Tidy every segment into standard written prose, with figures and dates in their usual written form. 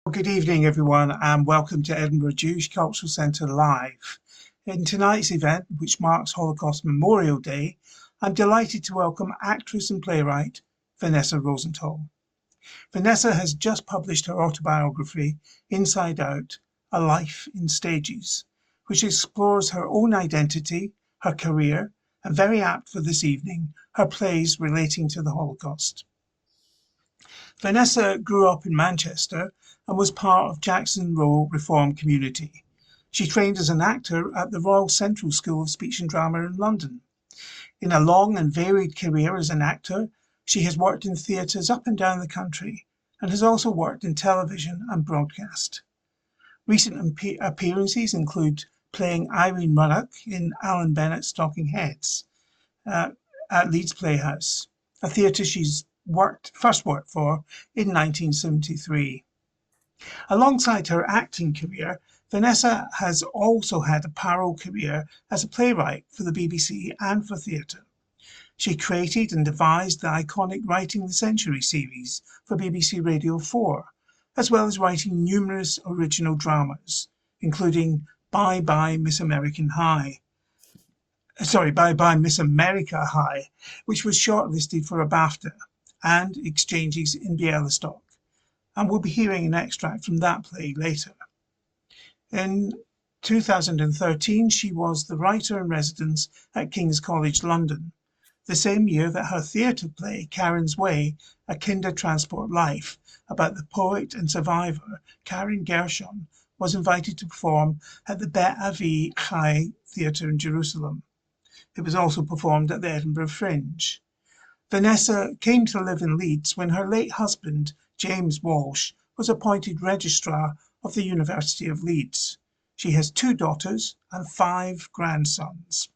Well, good evening, everyone, and welcome to Edinburgh Jewish Cultural Centre Live. In tonight's event, which marks Holocaust Memorial Day, I'm delighted to welcome actress and playwright Vanessa Rosenthal. Vanessa has just published her autobiography, Inside Out, A Life in Stages, which explores her own identity, her career, and very apt for this evening, her plays relating to the Holocaust. Vanessa grew up in Manchester and was part of Jackson Row Reform community. She trained as an actor at the Royal Central School of Speech and Drama in London. In a long and varied career as an actor, she has worked in theatres up and down the country and has also worked in television and broadcast. Recent appearances include playing Irene Ruddock in Alan Bennett's Talking Heads uh, at Leeds Playhouse, a theatre she's first worked for in 1973. Alongside her acting career, Vanessa has also had a parallel career as a playwright for the BBC and for theatre. She created and devised the iconic Writing the Century series for BBC Radio 4, as well as writing numerous original dramas, including Bye Bye Miss American High. Bye Bye Miss America High, which was shortlisted for a BAFTA, and Exchanges in Bialystok, and we'll be hearing an extract from that play later. In 2013, she was the writer in residence at King's College London, the same year that her theatre play, Karen's Way, A Kindertransport Life, about the poet and survivor Karen Gershon, was invited to perform at the Bet Avi Chai Theatre in Jerusalem. It was also performed at the Edinburgh Fringe. Vanessa came to live in Leeds when her late husband, James Walsh, was appointed Registrar of the University of Leeds. She has 2 daughters and 5 grandsons.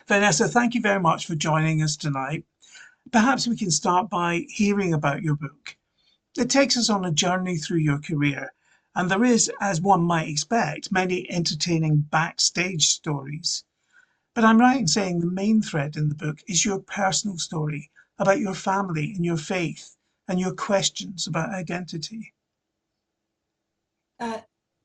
Vanessa, thank you very much for joining us tonight. Perhaps we can start by hearing about your book. It takes us on a journey through your career, and there is, as one might expect, many entertaining backstage stories. But I'm right in saying the main thread in the book is your personal story about your family and your faith and your questions about identity.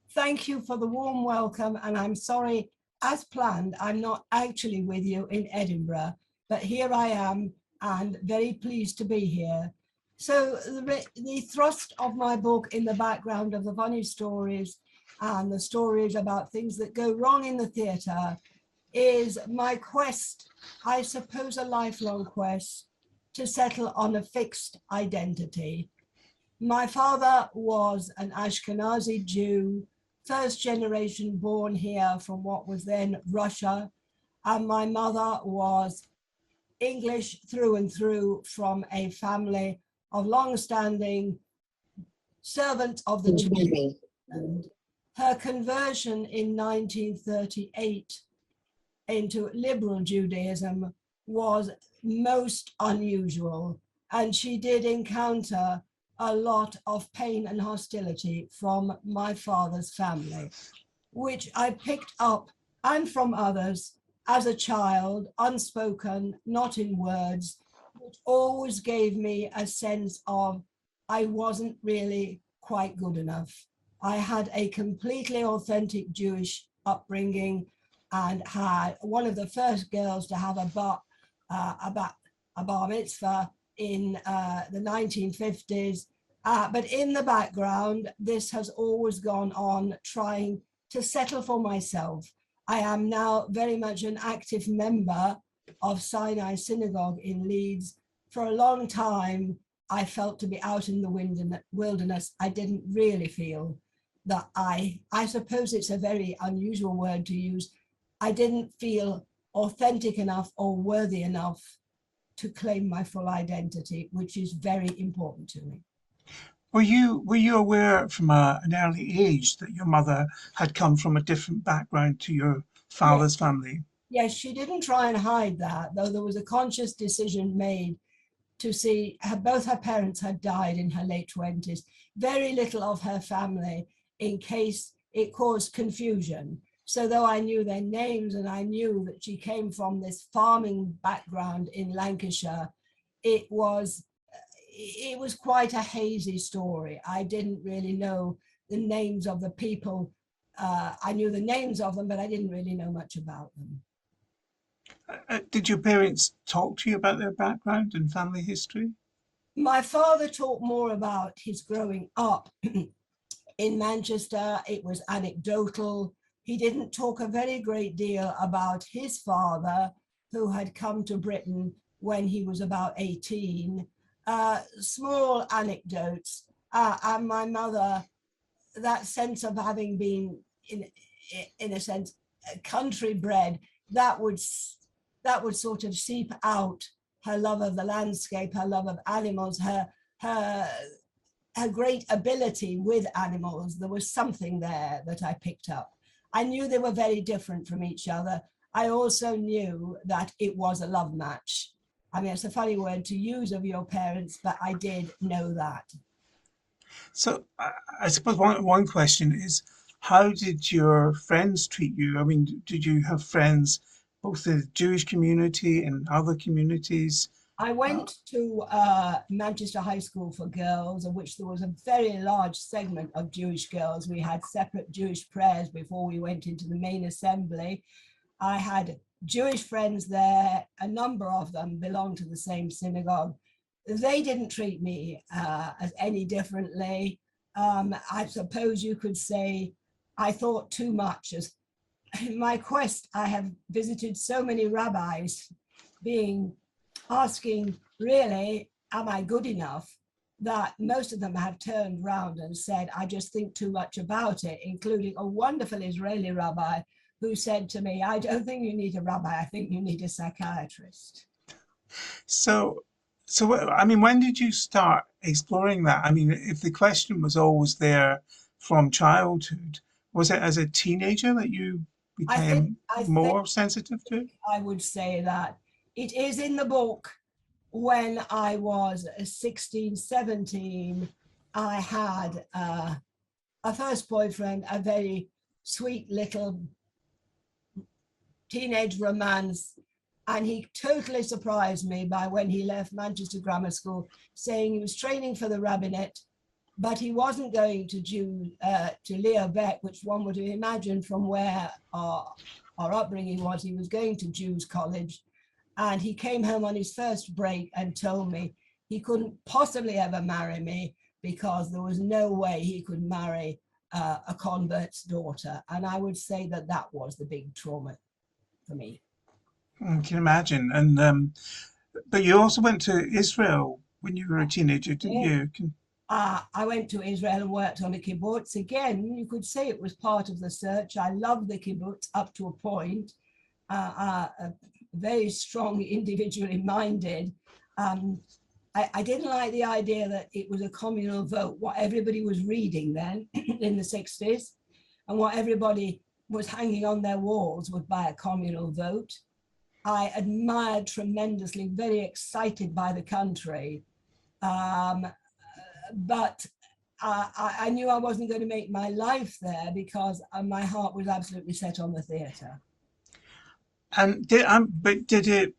Thank you for the warm welcome, and I'm sorry, as planned, I'm not actually with you in Edinburgh, but here I am and very pleased to be here. So the thrust of my book, in the background of the funny stories and the stories about things that go wrong in the theatre, is my quest, I suppose a lifelong quest, to settle on a fixed identity. My father was an Ashkenazi Jew, first generation born here from what was then Russia, and my mother was English through and through from a family of long-standing servants of the Jews. And her conversion in 1938 into liberal Judaism was most unusual, and she did encounter a lot of pain and hostility from my father's family, which I picked up, and from others, as a child, unspoken, not in words, which always gave me a sense of I wasn't really quite good enough. I had a completely authentic Jewish upbringing and had one of the first girls to have a bar mitzvah in the 1950s. But in the background, this has always gone on, trying to settle for myself. I am now very much an active member of Sinai Synagogue in Leeds. For a long time, I felt to be out in the wilderness. I didn't really feel that I suppose it's a very unusual word to use, I didn't feel authentic enough or worthy enough to claim my full identity, which is very important to me. Were you aware from an early age that your mother had come from a different background to your father's family? Yes, she didn't try and hide that, though there was a conscious decision made to see both her parents had died in her late 20s, very little of her family in case it caused confusion. So though I knew their names and I knew that she came from this farming background in Lancashire, it was it was quite a hazy story. I didn't really know the names of the people. I knew the names of them, but I didn't really know much about them. Did your parents talk to you about their background and family history? My father talked more about his growing up in Manchester. It was anecdotal. He didn't talk a very great deal about his father, who had come to Britain when he was about 18. Small anecdotes. And my mother, that sense of having been, in a sense, country bred, that would sort of seep out her love of the landscape, her love of animals, her her great ability with animals. There was something there that I picked up. I knew they were very different from each other. I also knew that it was a love match. I mean, it's a funny word to use of your parents, but I did know that. So I suppose one question is, how did your friends treat you? I mean, did you have friends both in the Jewish community and other communities? I Uh, went to Manchester High School for girls, of which there was a very large segment of Jewish girls. We had separate Jewish prayers before we went into the main assembly. I had Jewish friends there, a number of them belonged to the same synagogue. They didn't treat me as any differently. I suppose you could say I thought too much. As in my quest, I have visited so many rabbis, being asking, really, am I good enough? That most of them have turned round and said, I just think too much about it, including a wonderful Israeli rabbi who said to me, I don't think you need a rabbi, I think you need a psychiatrist. so, I mean, when did you start exploring that? I mean, if the question was always there from childhood, was it as a teenager that you I think became I think more sensitive to it? I would say that it is in the book. When I was 16, 17, I had a first boyfriend, a very sweet little teenage romance. And he totally surprised me by when he left Manchester Grammar School, saying he was training for the rabbinate, but he wasn't going to Leo Beck, which one would imagine from where our upbringing was. He was going to Jews college. And he came home on his first break and told me he couldn't possibly ever marry me because there was no way he could marry a convert's daughter. And I would say that that was the big trauma for me. I can imagine. And but you also went to Israel when you were a teenager, didn't Yes. you? I went to Israel and worked on a kibbutz. Again, you could say it was part of the search. I loved the kibbutz up to a point. Very strong, individually minded. I didn't like the idea that it was a communal vote, what everybody was reading then in the 60s, and what everybody was hanging on their walls was by a communal vote. I admired tremendously, very excited by the country. Um, but I knew I wasn't going to make my life there because my heart was absolutely set on the theatre. And but did it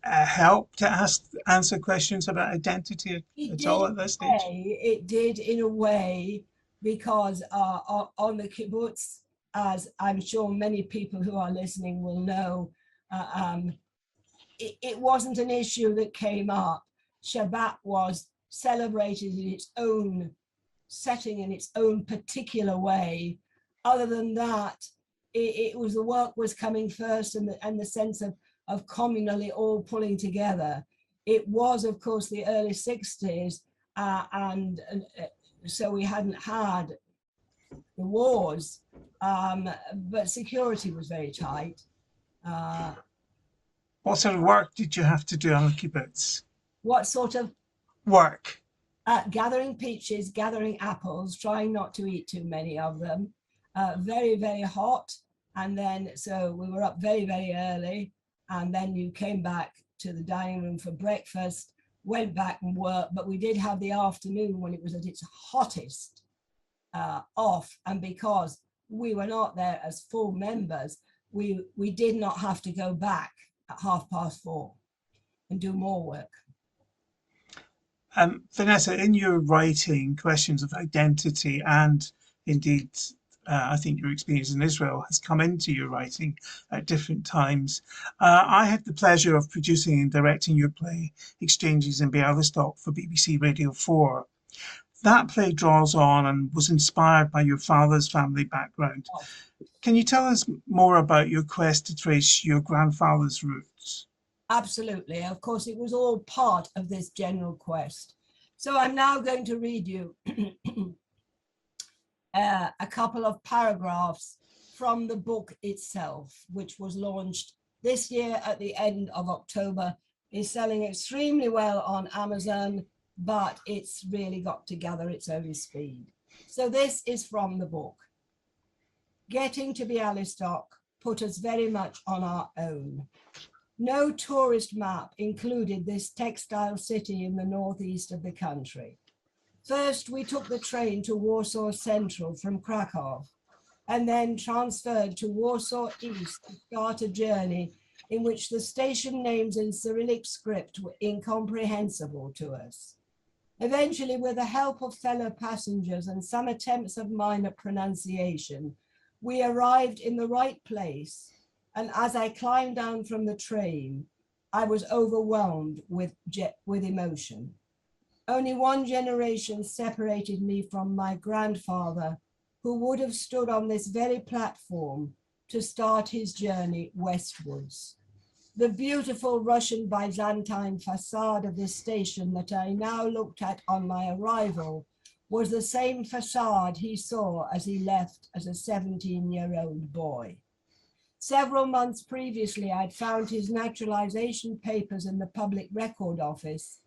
help to answer questions about identity It at did all in at that a stage? way, it did in a way, because on the kibbutz, as I'm sure many people who are listening will know, uh, um, it wasn't an issue that came up. Shabbat was celebrated in its own setting, in its own particular way. Other than that, it was the work was coming first, and the sense of communally all pulling together. It was, of course, the early 60s, and so we hadn't had the wars, but security was very tight. Uh, What sort of work did you have to do on the kibbutz? what sort of Work. gathering peaches, gathering apples, trying not to eat too many of them. Very, very hot. And then, so we were up very, very early. And then you came back to the dining room for breakfast, went back and worked. But we did have the afternoon when it was at its hottest off. And because we were not there as full members, we did not have to go back at 4:30 and do more work. Vanessa, in your writing, questions of identity and indeed, I think your experience in Israel has come into your writing at different times. I had the pleasure of producing and directing your play, Exchanges in Bialystok, for BBC Radio 4. That play draws on and was inspired by your father's family background. Can you tell us more about your quest to trace your grandfather's roots? Absolutely. Of course, it was all part of this general quest. So I'm now going to read you a couple of paragraphs from the book itself, which was launched this year at the end of October, is selling extremely well on Amazon, but it's really got to gather its own speed. So this is from the book. Getting to Bialystok put us very much on our own. No tourist map included this textile city in the northeast of the country. First, we took the train to Warsaw Central from Krakow, and then transferred to Warsaw East to start a journey in which the station names in Cyrillic script were incomprehensible to us. Eventually, with the help of fellow passengers and some attempts of minor pronunciation, we arrived in the right place, and as I climbed down from the train, I was overwhelmed with emotion. Only one generation separated me from my grandfather, who would have stood on this very platform to start his journey westwards. The beautiful Russian Byzantine facade of this station that I now looked at on my arrival was the same facade he saw as he left as a 17-year-old boy. Several months previously, I'd found his naturalization papers in the Public Record Office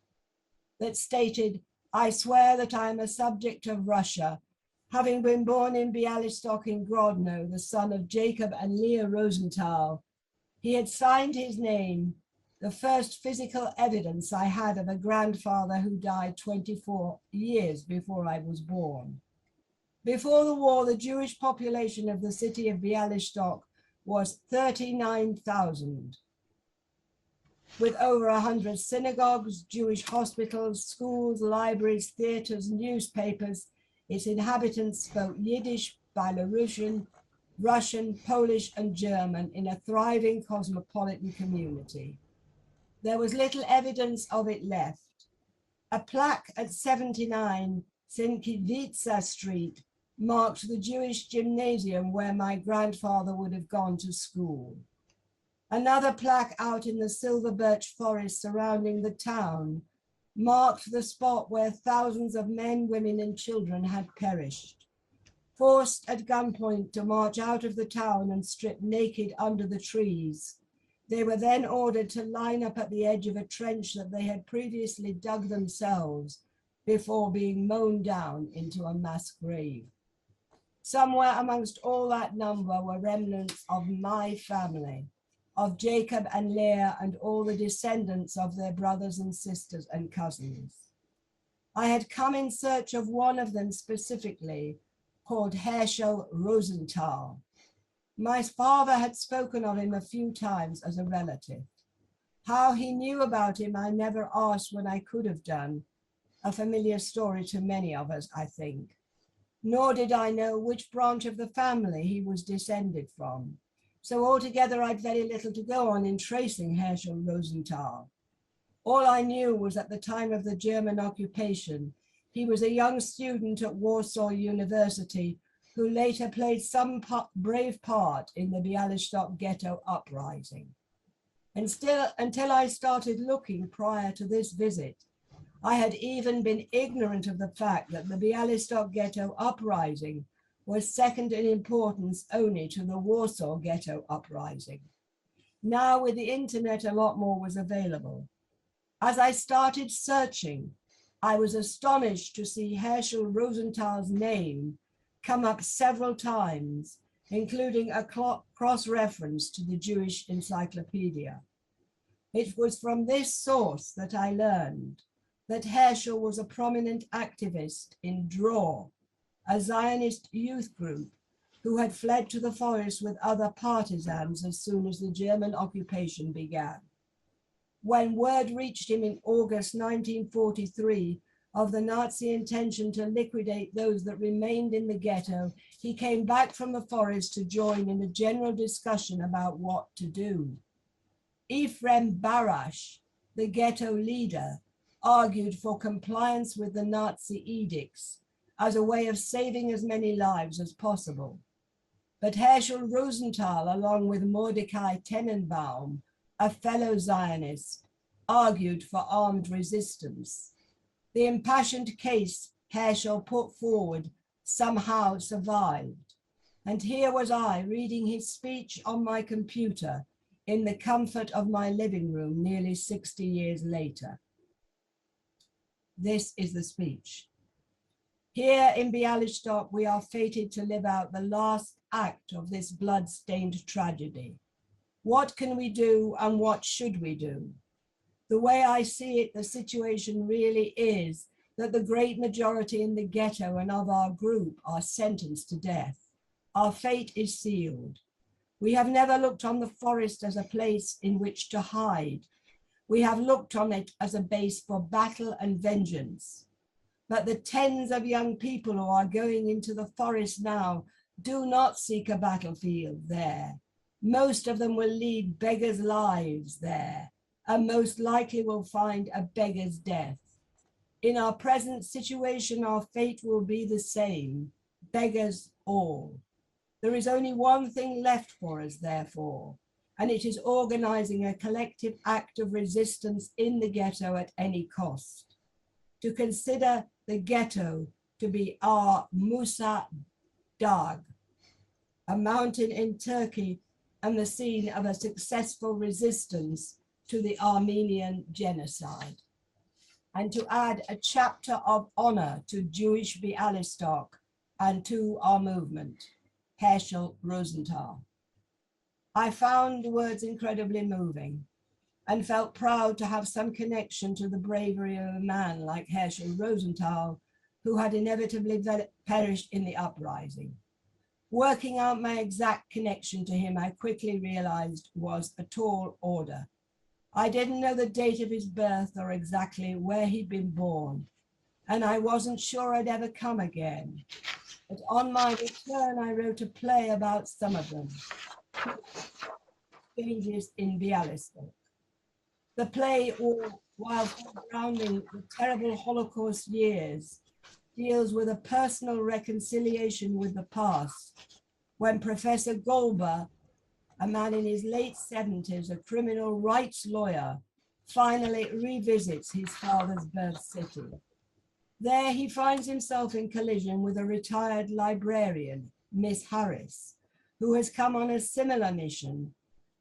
that stated, "I swear that I am a subject of Russia, having been born in Bialystok in Grodno, the son of Jacob and Leah Rosenthal." He had signed his name, the first physical evidence I had of a grandfather who died 24 years before I was born. Before the war, the Jewish population of the city of Bialystok was 39,000. With over 100 synagogues, Jewish hospitals, schools, libraries, theaters, newspapers, its inhabitants spoke Yiddish, Belarusian, Russian, Polish, and German in a thriving cosmopolitan community. There was little evidence of it left. A plaque at 79 Sienkiewicza Street marked the Jewish gymnasium where my grandfather would have gone to school. Another plaque out in the silver birch forest surrounding the town marked the spot where thousands of men, women, and children had perished. Forced at gunpoint to march out of the town and stripped naked under the trees, they were then ordered to line up at the edge of a trench that they had previously dug themselves before being mown down into a mass grave. Somewhere amongst all that number were remnants of my family, of Jacob and Leah and all the descendants of their brothers and sisters and cousins. I had come in search of one of them specifically, called Herschel Rosenthal. My father had spoken of him a few times as a relative. How he knew about him I never asked when I could have done, a familiar story to many of us, I think. Nor did I know which branch of the family he was descended from. So altogether I'd very little to go on in tracing Herschel Rosenthal. All I knew was at the time of the German occupation, he was a young student at Warsaw University who later played some brave part in the Bialystok ghetto uprising. And still, until I started looking prior to this visit, I had even been ignorant of the fact that the Bialystok ghetto uprising was second in importance only to the Warsaw ghetto uprising. Now with the internet, a lot more was available. As I started searching, I was astonished to see Herschel Rosenthal's name come up several times, including a cross-reference to the Jewish Encyclopedia. It was from this source that I learned that Herschel was a prominent activist in DRAW, a Zionist youth group who had fled to the forest with other partisans as soon as the German occupation began. When word reached him in August 1943 of the Nazi intention to liquidate those that remained in the ghetto, he came back from the forest to join in a general discussion about what to do. Ephraim Barash, the ghetto leader, argued for compliance with the Nazi edicts as a way of saving as many lives as possible. But Herschel Rosenthal, along with Mordecai Tenenbaum, a fellow Zionist, argued for armed resistance. The impassioned case Herschel put forward somehow survived. And here was I reading his speech on my computer in the comfort of my living room nearly 60 years later. This is the speech. Here in Bialystok, we are fated to live out the last act of this blood-stained tragedy. What can we do and what should we do? The way I see it, the situation really is that the great majority in the ghetto and of our group are sentenced to death. Our fate is sealed. We have never looked on the forest as a place in which to hide. We have looked on it as a base for battle and vengeance. But the tens of young people who are going into the forest now do not seek a battlefield there. Most of them will lead beggars' lives there, and most likely will find a beggar's death. In our present situation, our fate will be the same, beggars all. There is only one thing left for us, therefore, and it is organizing a collective act of resistance in the ghetto at any cost. To consider the ghetto to be our Musa Dagh, a mountain in Turkey and the scene of a successful resistance to the Armenian genocide, and to add a chapter of honor to Jewish Bialystok and to our movement, Herschel Rosenthal. I found the words incredibly moving and felt proud to have some connection to the bravery of a man like Herschel Rosenthal, who had inevitably perished in the uprising. Working out my exact connection to him, I quickly realized was a tall order. I didn't know the date of his birth or exactly where he'd been born, and I wasn't sure I'd ever come again. But on my return, I wrote a play about some of them, Changes in Bialystok. The play, while surrounding the terrible Holocaust years, deals with a personal reconciliation with the past, when Professor Golber, a man in his late 70s, a criminal rights lawyer, finally revisits his father's birth city. There he finds himself in collision with a retired librarian, Miss Harris, who has come on a similar mission,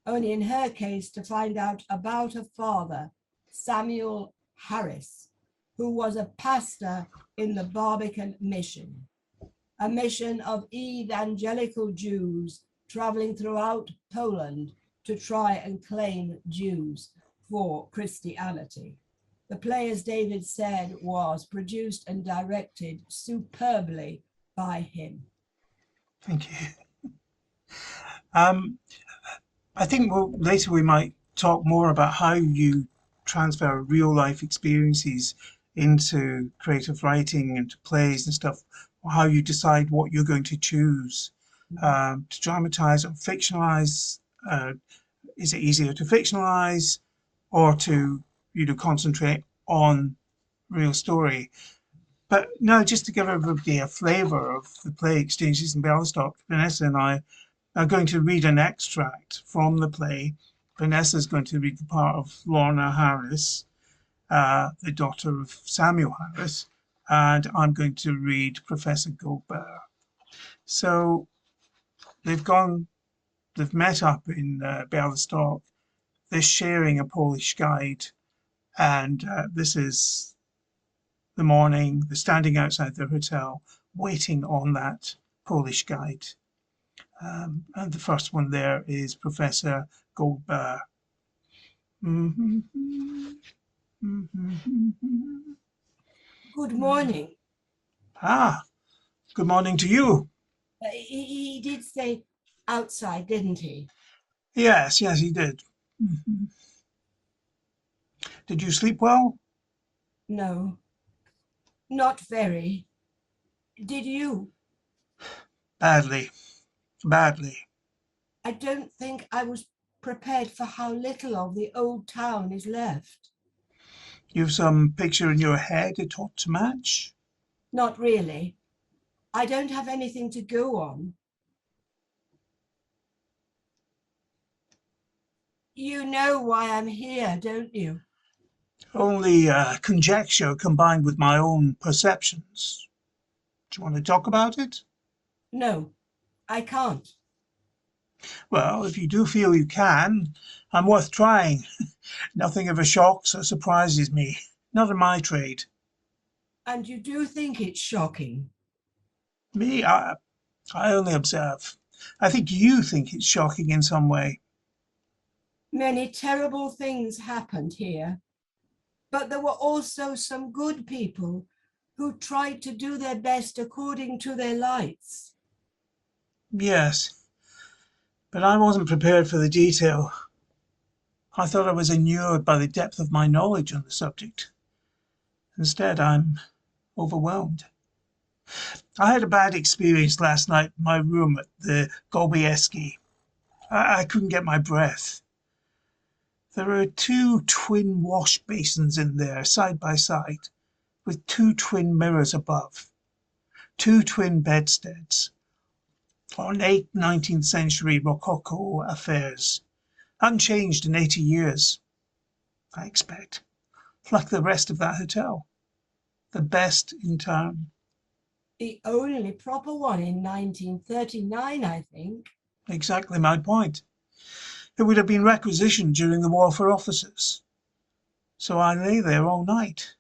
only in her case to find out about her father, Samuel Harris, who was a pastor in the Barbican mission, a mission of evangelical Jews traveling throughout Poland to try and claim Jews for Christianity. The play, as David said, was produced and directed superbly by him. Thank you. I think later we might talk more about how you transfer real life experiences into creative writing, into plays and stuff, or how you decide what you're going to choose to dramatize or fictionalize. Is it easier to fictionalize or to concentrate on real story? But no, just to give everybody a flavour of the play Exchanges in Bialystok, Vanessa and I are going to read an extract from the play. Vanessa is going to read the part of Lorna Harris, the daughter of Samuel Harris, and I'm going to read Professor Goldberg. So they've met up in Bialystok. They're sharing a Polish guide, and this is the morning. They're standing outside their hotel, waiting on that Polish guide. And the first one there is Professor Goldberg. Good morning. Good morning to you. He did say outside, didn't he? Yes, he did. Did you sleep well? No, not very. Did you? Badly, badly. I don't think I was prepared for how little of the old town is left. You've some picture in your head it ought to match? Not really. I don't have anything to go on. You know why I'm here, don't you? Only conjecture combined with my own perceptions. Do you want to talk about it? No, I can't. Well, if you do feel you can, I'm worth trying. Nothing ever shocks or surprises me. Not in my trade. And you do think it's shocking? Me, I only observe. I think you think it's shocking in some way. Many terrible things happened here, but there were also some good people who tried to do their best according to their lights. Yes, but I wasn't prepared for the detail. I thought I was inured by the depth of my knowledge on the subject. Instead, I'm overwhelmed. I had a bad experience last night in my room at the Golbieski. I couldn't get my breath. There are two twin wash basins in there, side by side, with two twin mirrors above, two twin bedsteads, ornate 19th century Rococo affairs, unchanged in 80 years, I expect, like the rest of that hotel, the best in town. The only proper one in 1939, I think. Exactly my point. It would have been requisitioned during the war for officers. So I lay there all night,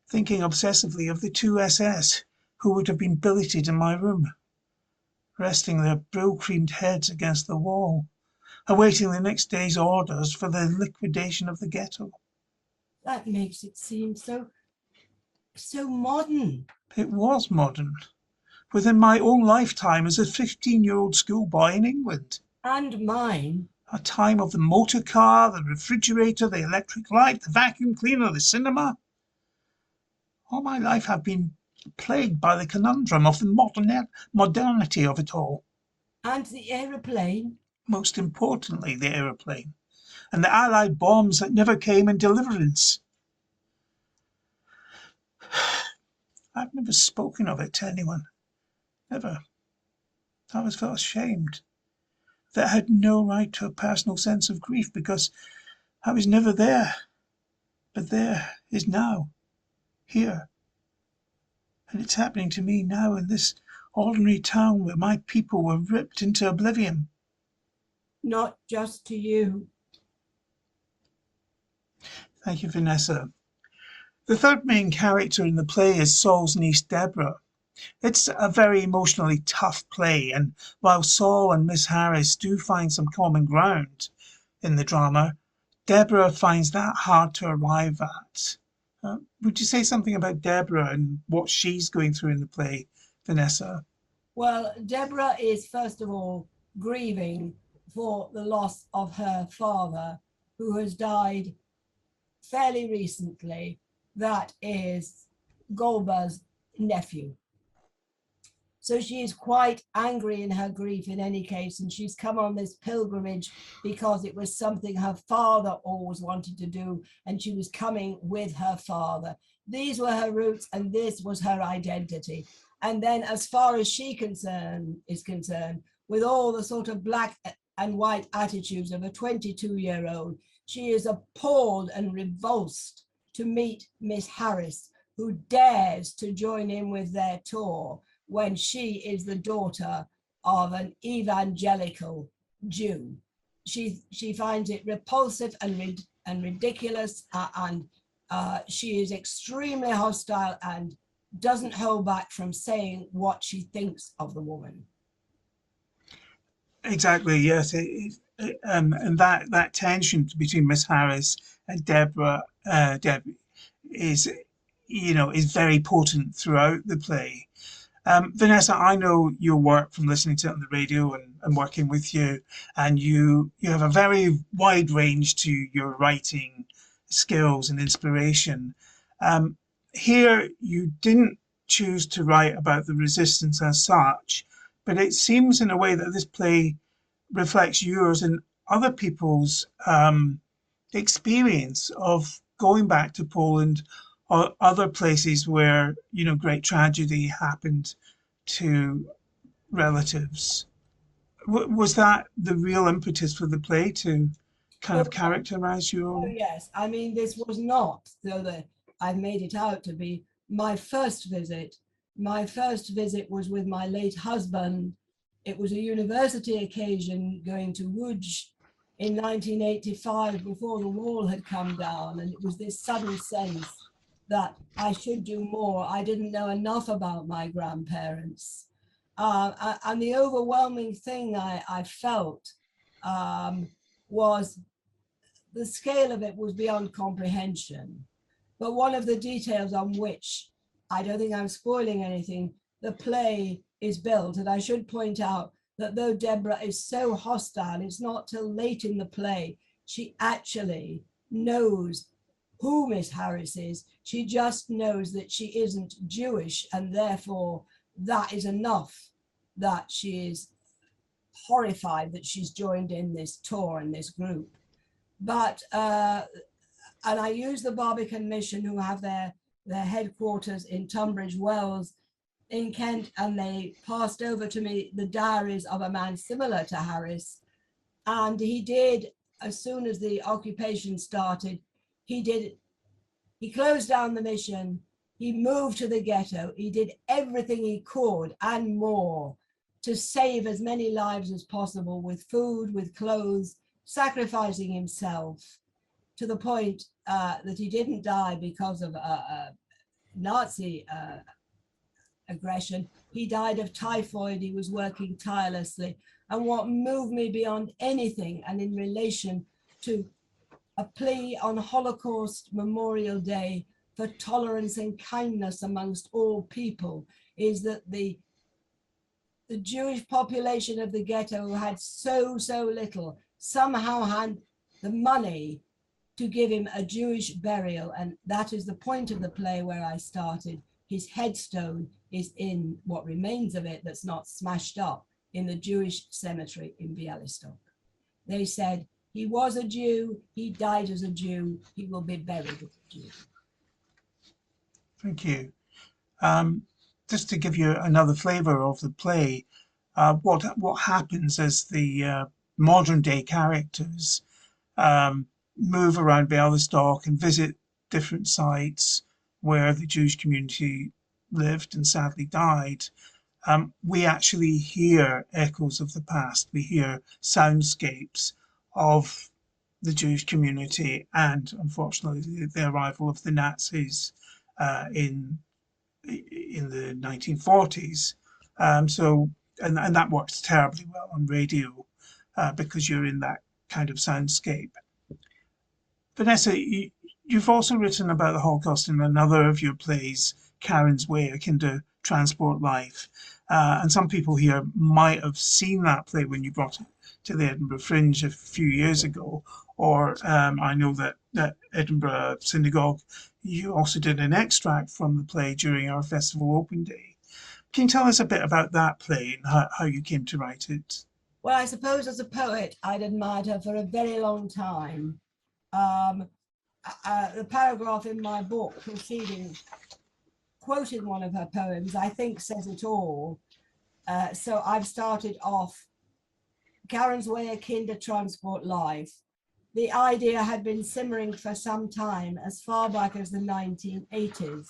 thinking obsessively of the two SS who would have been billeted in my room, resting their brill-creamed heads against the wall, awaiting the next day's orders for the liquidation of the ghetto. That makes it seem so modern. It was modern, within my own lifetime as a 15-year-old schoolboy in England. And mine. A time of the motor car, the refrigerator, the electric light, the vacuum cleaner, the cinema. All my life I've been plagued by the conundrum of the modernity of it all. And the aeroplane. Most importantly, the aeroplane, and the Allied bombs that never came in deliverance. I've never spoken of it to anyone. Never. I always felt ashamed that I had no right to a personal sense of grief because I was never there. But there is now, here. And it's happening to me now in this ordinary town where my people were ripped into oblivion. Not just to you. Thank you, Vanessa. The third main character in the play is Saul's niece, Deborah. It's a very emotionally tough play, and while Saul and Miss Harris do find some common ground in the drama, Deborah finds that hard to arrive at. Would you say something about Deborah and what she's going through in the play, Vanessa? Well, Deborah is first of all grieving for the loss of her father, who has died fairly recently. That is Golba's nephew. So she is quite angry in her grief in any case, and she's come on this pilgrimage because it was something her father always wanted to do, and she was coming with her father. These were her roots, and this was her identity. And then as far as she is concerned, with all the sort of black and white attitudes of a 22-year-old, she is appalled and revulsed to meet Miss Harris, who dares to join in with their tour when she is the daughter of an evangelical Jew. She finds it repulsive and ridiculous, and she is extremely hostile and doesn't hold back from saying what she thinks of the woman. Exactly, yes. And that tension between Miss Harris and Deborah, Deb, is, is very potent throughout the play. Vanessa, I know your work from listening to it on the radio and working with you, and you have a very wide range to your writing skills and inspiration. Here, you didn't choose to write about the resistance as such, but it seems in a way that this play reflects yours and other people's experience of going back to Poland or other places where, great tragedy happened to relatives. Was that the real impetus for the play, to kind Oh, of characterize your oh, own? yes. I mean, this was not, though I've made it out to be, my first visit. My first visit was with my late husband. It was a university occasion going to Łódź in 1985 before the wall had come down. And it was this sudden sense that I should do more. I didn't know enough about my grandparents. And the overwhelming thing I felt was the scale of it was beyond comprehension. But one of the details on which, I don't think I'm spoiling anything, the play is built. And I should point out that though Deborah is so hostile, it's not till late in the play she actually knows who Miss Harris is. She just knows that she isn't Jewish, and therefore that is enough that she is horrified that she's joined in this tour and this group. But and I use the Barbican Mission, who have their headquarters in Tunbridge Wells in Kent, and they passed over to me the diaries of a man similar to Harris. And he did, as soon as the occupation started, he closed down the mission, he moved to the ghetto, he did everything he could and more to save as many lives as possible, with food, with clothes, sacrificing himself, to the point that he didn't die because of Nazi aggression. He died of typhoid. He was working tirelessly. And what moved me beyond anything, and in relation to a plea on Holocaust Memorial Day for tolerance and kindness amongst all people, is that the Jewish population of the ghetto, who had so little, somehow had the money to give him a Jewish burial. And that is the point of the play where I started. His headstone is in what remains of it that's not smashed up, in the Jewish cemetery in Bialystok. They said, he was a Jew, he died as a Jew, he will be buried as a Jew. Thank you. Just to give you another flavour of the play, what happens as the modern day characters move around Bialystok and visit different sites where the Jewish community lived and sadly died. We actually hear echoes of the past. We hear soundscapes of the Jewish community and, unfortunately, the arrival of the Nazis in the 1940s. And that works terribly well on radio because you're in that kind of soundscape. Vanessa, you've also written about the Holocaust in another of your plays, Karen's Way, Akin to Transport Life. And some people here might have seen that play when you brought it to the Edinburgh Fringe a few years ago. Or I know that Edinburgh Synagogue, you also did an extract from the play during our festival open day. Can you tell us a bit about that play and how you came to write it? Well, I suppose as a poet, I'd admired her for a very long time. The paragraph in my book preceding, quoting one of her poems, I think says it all. So I've started off, Karen's Way, Akin to Transport Life. The idea had been simmering for some time, as far back as the 1980s.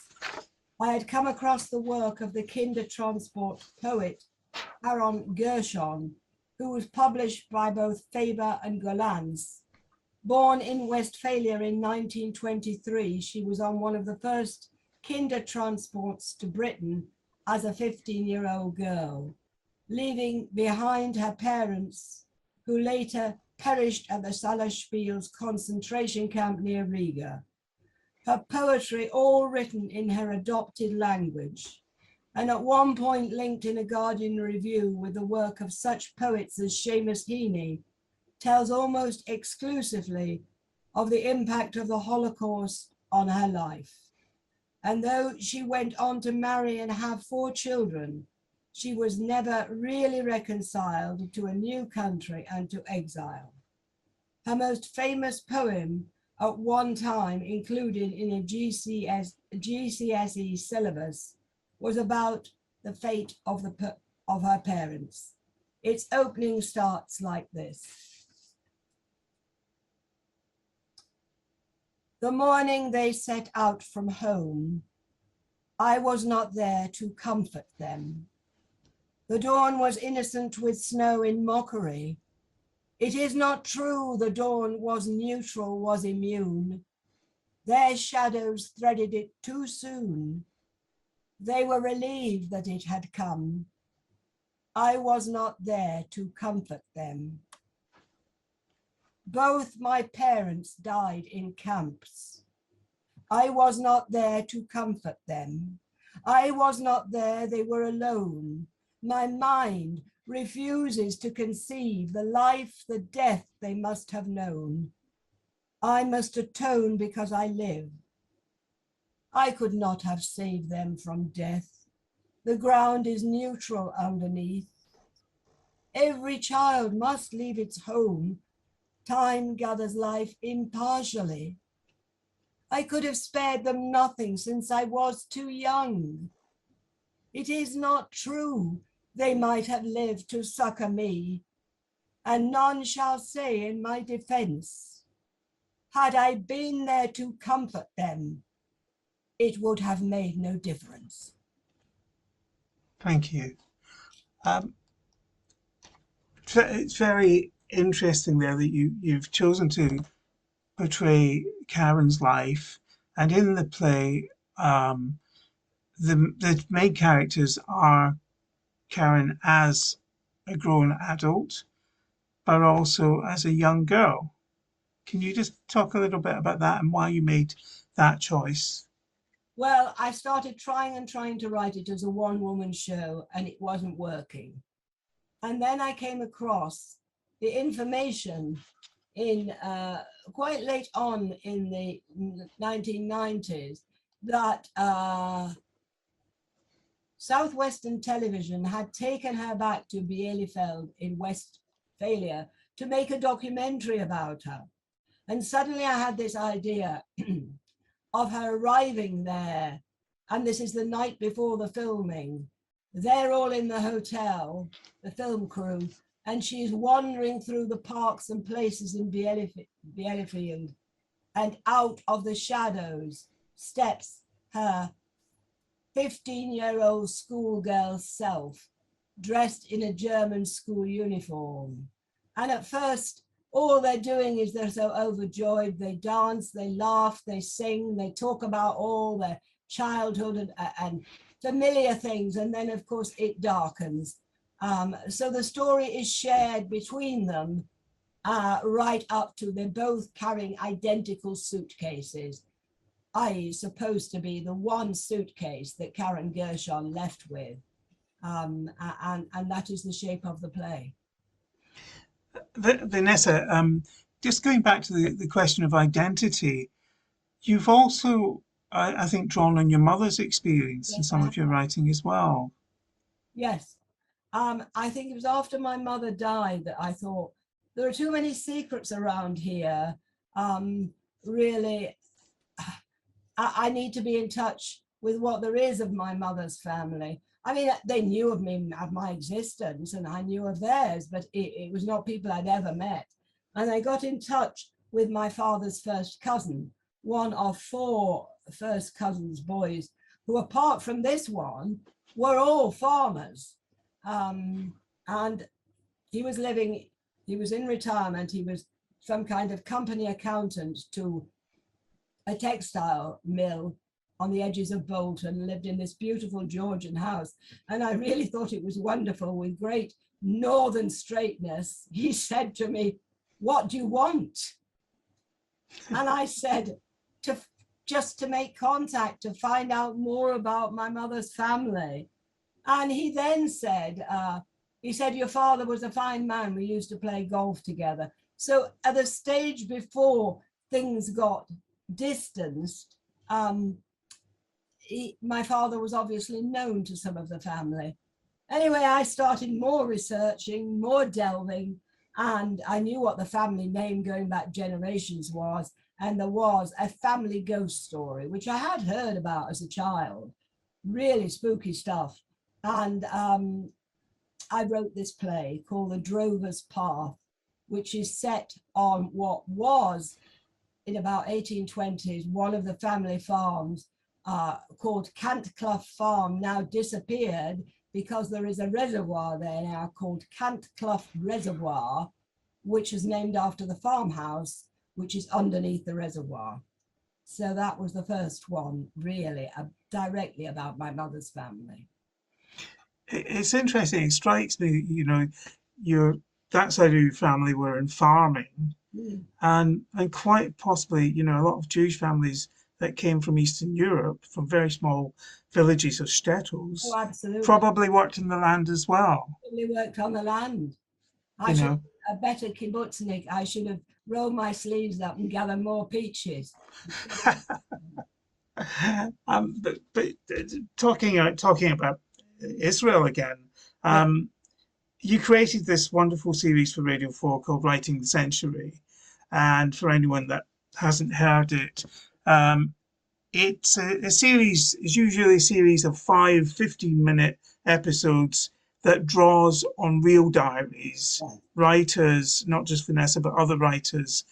I had come across the work of the Kindertransport poet Aaron Gershon, who was published by both Faber and Gollancz. Born in Westphalia in 1923, she was on one of the first Kindertransports to Britain as a 15-year-old girl, leaving behind her parents, who later perished at the Salaspils concentration camp near Riga. Her poetry all written in her adopted language, and at one point linked in a Guardian review with the work of such poets as Seamus Heaney, tells almost exclusively of the impact of the Holocaust on her life. And though she went on to marry and have 4 children, she was never really reconciled to a new country and to exile. Her most famous poem, at one time included in a GCSE syllabus, was about the fate of her parents. Its opening starts like this. The morning they set out from home, I was not there to comfort them. The dawn was innocent with snow in mockery. It is not true the dawn was neutral, was immune. Their shadows threaded it too soon. They were relieved that it had come. I was not there to comfort them. Both my parents died in camps. I was not there to comfort them. I was not there, they were alone. My mind refuses to conceive the life, the death they must have known. I must atone because I live. I could not have saved them from death. The ground is neutral underneath. Every child must leave its home. Time gathers life impartially. I could have spared them nothing since I was too young. It is not true they might have lived to succor me, and none shall say in my defense, had I been there to comfort them, it would have made no difference. Thank you. It's very interesting there that you've chosen to portray Karen's life, and in the play, the main characters are Karen as a grown adult, but also as a young girl. Can you just talk a little bit about that and why you made that choice? Well, I started trying to write it as a one-woman show, and it wasn't working. And then I came across the information in quite late on in the 1990s that Southwestern Television had taken her back to Bielefeld in Westphalia to make a documentary about her. And suddenly I had this idea of her arriving there. And this is the night before the filming. They're all in the hotel, the film crew, and she's wandering through the parks and places in Bielefeld, and out of the shadows steps her 15-year-old schoolgirl self, dressed in a German school uniform. And at first, all they're doing is they're so overjoyed. They dance, they laugh, they sing, they talk about all their childhood and familiar things. And then, of course, it darkens. So the story is shared between them right up to they're both carrying identical suitcases, i.e. supposed to be the one suitcase that Karen Gershon left with. And that is the shape of the play. Vanessa, just going back to the question of identity, you've also, I think, drawn on your mother's experience in some of your writing as well. Yes. I think it was after my mother died that I thought, there are too many secrets around here. Really, I need to be in touch with what there is of my mother's family. I mean, they knew of me, of my existence, and I knew of theirs, but it was not people I'd ever met. And I got in touch with my father's first cousin, one of 4 first cousins' boys, who apart from this one, were all farmers. And he was in retirement, he was some kind of company accountant to a textile mill on the edges of Bolton, lived in this beautiful Georgian house. And I really thought it was wonderful, with great northern straightness. He said to me, "What do you want?" And I said, just to make contact, to find out more about my mother's family. And he then said, your father was a fine man. We used to play golf together. So at the stage before things got distanced, my father was obviously known to some of the family. Anyway, I started more researching, more delving, and I knew what the family name going back generations was. And there was a family ghost story, which I had heard about as a child, really spooky stuff. And I wrote this play called The Drover's Path, which is set on what was, in about 1820s, one of the family farms called Cantclough Farm, now disappeared because there is a reservoir there now called Cantclough Reservoir, which is named after the farmhouse, which is underneath the reservoir. So that was the first one, really, directly about my mother's family. It's interesting. It strikes me, your that side of your family were in farming, Mm. and quite possibly, a lot of Jewish families that came from Eastern Europe, from very small villages or Oh, shtetls, absolutely. probably worked in the land as well. We worked on the land. I You should know, a better kibbutznik. I should have rolled my sleeves up and gathered more peaches. but talking about Israel again, Yeah. um, you created this wonderful series for Radio 4 called Writing the Century. And for anyone that hasn't heard it, it's a series, is usually a series of 15-minute episodes that draws on real diaries. Right. Writers, not just Vanessa, but other writers,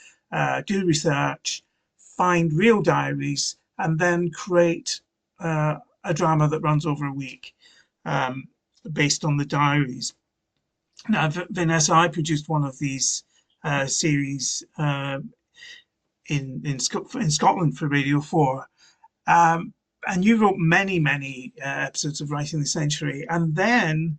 do research, find real diaries, and then create a drama that runs over a week um, based on the diaries. Now, Vanessa, I produced one of these series in Scotland for Radio 4. Um, and you wrote many episodes of Writing the Century. And then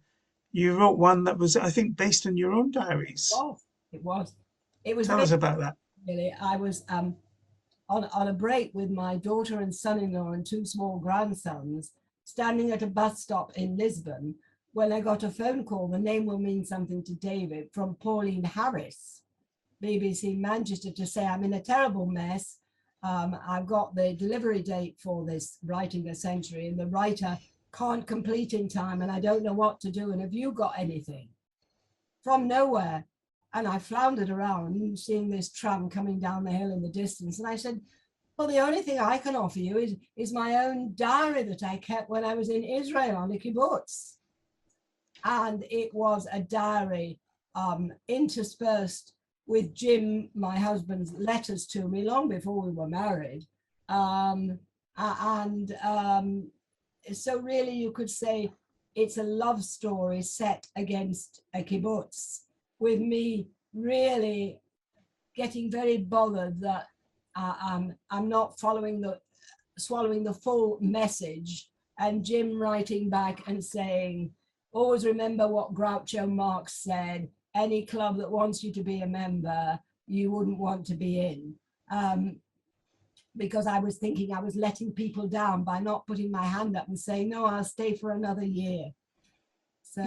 you wrote one that was, I think, based on your own diaries. Was. It was. It was Tell very us about that. really. I was on a break with my daughter and son-in-law and two small grandsons, standing at a bus stop in Lisbon, when I got a phone call. The name will mean something to David, from Pauline Harris, BBC Manchester, to say I'm in a terrible mess. I've got the delivery date for this Writing a Century, and the writer can't complete in time, and I don't know what to do. And have you got anything? From nowhere. And I floundered around, seeing this tram coming down the hill in the distance. And I said, well, the only thing I can offer you is my own diary that I kept when I was in Israel on a kibbutz. And it was a diary interspersed with Jim, my husband's, letters to me long before we were married. So really you could say it's a love story set against a kibbutz, with me really getting very bothered that I'm not swallowing the full message, and Jim writing back and saying, always remember what Groucho Marx said, any club that wants you to be a member, you wouldn't want to be in. Because I was thinking I was letting people down by not putting my hand up and saying, no, I'll stay for another year. So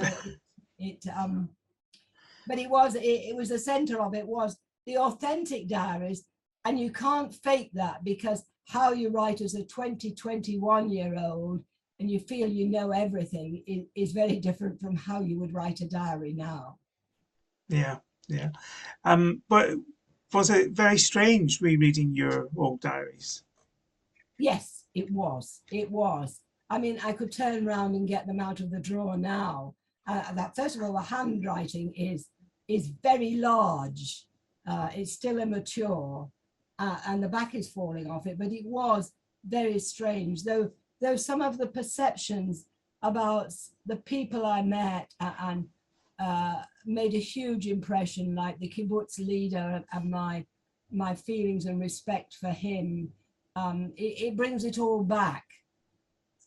but it was the center of it was the authentic diaries. And you can't fake that, because how you write as a 21-year-old and you feel you know everything is very different from how you would write a diary now. Yeah, yeah. But was it very strange rereading your old diaries? Yes, it was. It was. I mean, I could turn around and get them out of the drawer now. That first of all, the handwriting is very large. It's still immature, and the back is falling off it. But it was very strange, though some of the perceptions about the people I met and made a huge impression, like the kibbutz leader and my feelings and respect for him. It brings it all back.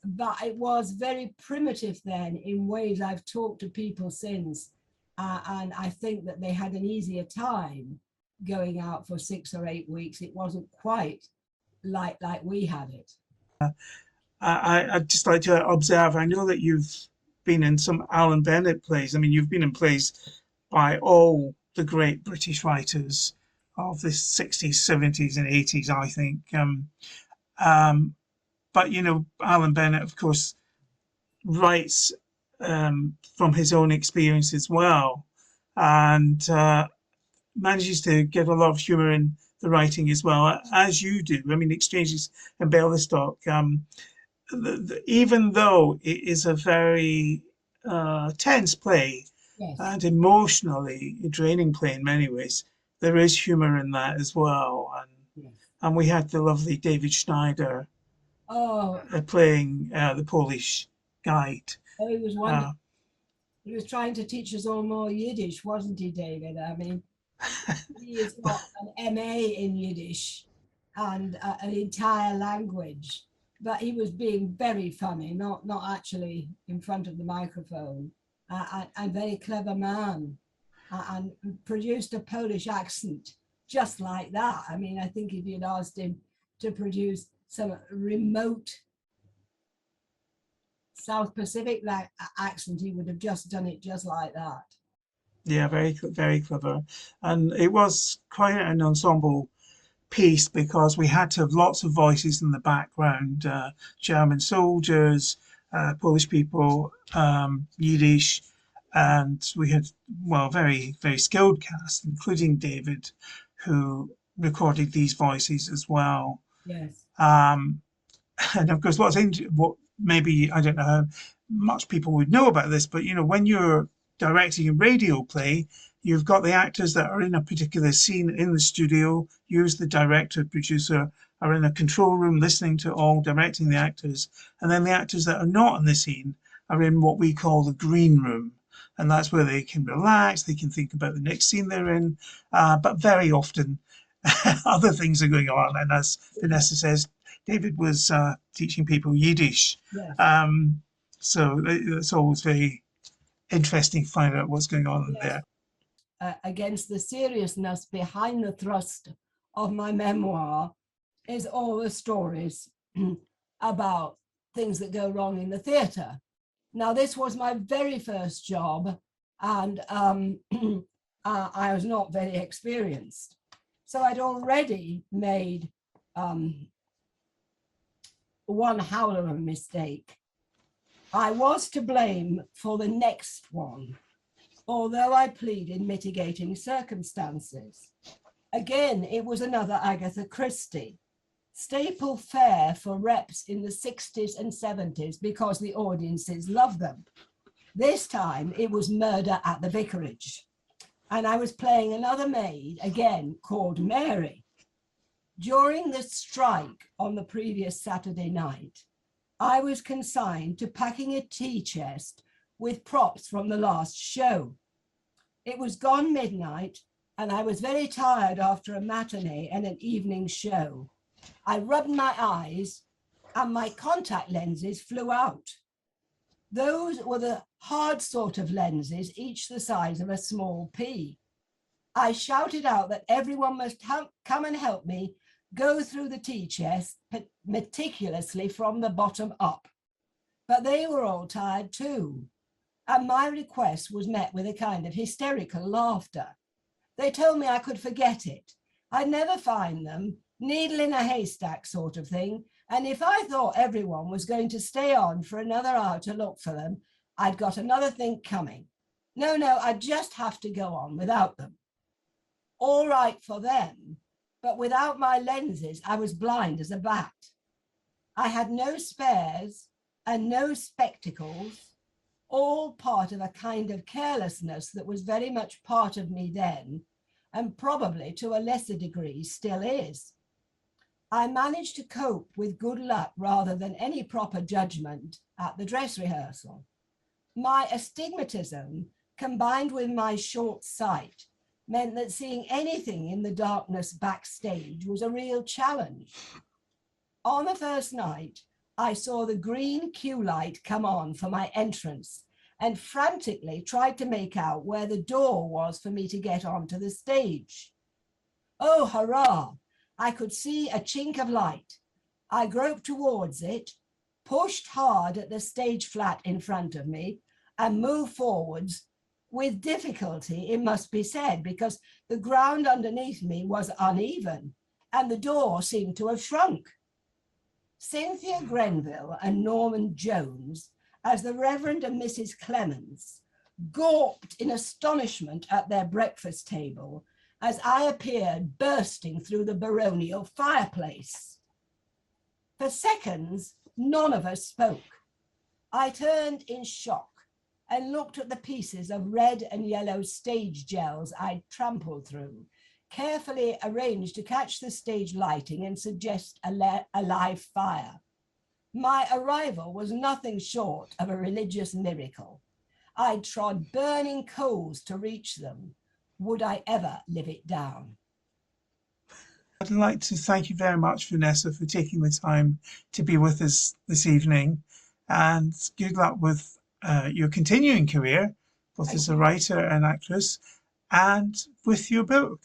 But it was very primitive then in ways I've talked to people since, and I think that they had an easier time going out for 6 or 8 weeks. It wasn't quite like we had it. I'd just like to observe, I know that you've been in some Alan Bennett plays. I mean, you've been in plays by all the great British writers. of the 60s, 70s, and 80s, I think. Um, but Alan Bennett, of course, writes from his own experience as well, and manages to get a lot of humour in the writing as well, as you do. I mean, Exchanges and Bellistock, even though it is a very tense play Yes, and emotionally draining play in many ways, there is humour in that as well. yes. And we had the lovely David Schneider Oh, playing the Polish guide. oh, he was Uh, wonderful. He was trying to teach us all more Yiddish, wasn't he, David? I mean, he has got an MA in Yiddish and an entire language, but he was being very funny, not actually in front of the microphone, and very clever man, and produced a Polish accent just like that. I mean, I think if you'd asked him to produce some remote South Pacific accent, he would have just done it just like that. yeah, very clever. And it was quite an ensemble piece because we had to have lots of voices in the background, German soldiers, Polish people, Yiddish, and we had, well, very skilled cast, including David, who recorded these voices as well. Yes. Um, and of course, what maybe I don't know how much people would know about this, but when you're directing a radio play, you've got the actors that are in a particular scene in the studio. Use the director, producer are in a control room listening to all, directing the actors, and then the actors that are not in the scene are in what we call the green room. And that's where they can relax, they can think about the next scene they're in. But very often, other things are going on. And as Vanessa says, David was teaching people Yiddish. Yes. Um, so it's always very interesting to find out what's going on in Yes. there. Against the seriousness behind the thrust of my memoir is all the stories about things that go wrong in the theatre. Now, this was my very first job, and I was not very experienced. So I'd already made one howl of a mistake. I was to blame for the next one, although I pleaded mitigating circumstances. Again, it was another Agatha Christie, staple fare for reps in the 60s and 70s because the audiences loved them. This time it was Murder at the Vicarage, and I was playing another maid, again called Mary. During the strike on the previous Saturday night, I was consigned to packing a tea chest with props from the last show. It was gone midnight, and I was very tired after a matinee and an evening show. I rubbed my eyes, and my contact lenses flew out. Those were the hard sort of lenses, each the size of a small pea. I shouted out that everyone must come and help me go through the tea chest meticulously from the bottom up. But they were all tired too, and my request was met with a kind of hysterical laughter. They told me I could forget it. I'd never find them, needle in a haystack sort of thing, and if I thought everyone was going to stay on for another hour to look for them, I'd got another thing coming. No, I'd just have to go on without them. All right for them, but without my lenses, I was blind as a bat. I had no spares and no spectacles, all part of a kind of carelessness that was very much part of me then, and probably to a lesser degree still is. I managed to cope with good luck rather than any proper judgment at the dress rehearsal. My astigmatism, combined with my short sight, meant that seeing anything in the darkness backstage was a real challenge. On the first night, I saw the green cue light come on for my entrance and frantically tried to make out where the door was for me to get onto the stage. Oh, hurrah! I could see a chink of light. I groped towards it, pushed hard at the stage flat in front of me, and moved forwards with difficulty, it must be said, because the ground underneath me was uneven and the door seemed to have shrunk. Cynthia Grenville and Norman Jones, as the Reverend and Mrs. Clemens, gawped in astonishment at their breakfast table as I appeared bursting through the baronial fireplace. For seconds, none of us spoke. I turned in shock and looked at the pieces of red and yellow stage gels I'd trampled through, carefully arranged to catch the stage lighting and suggest a live fire. My arrival was nothing short of a religious miracle. I trod burning coals to reach them. Would I ever live it down? I'd like to thank you very much, Vanessa, for taking the time to be with us this evening, and good luck with your continuing career, both as a writer and actress, and with your book.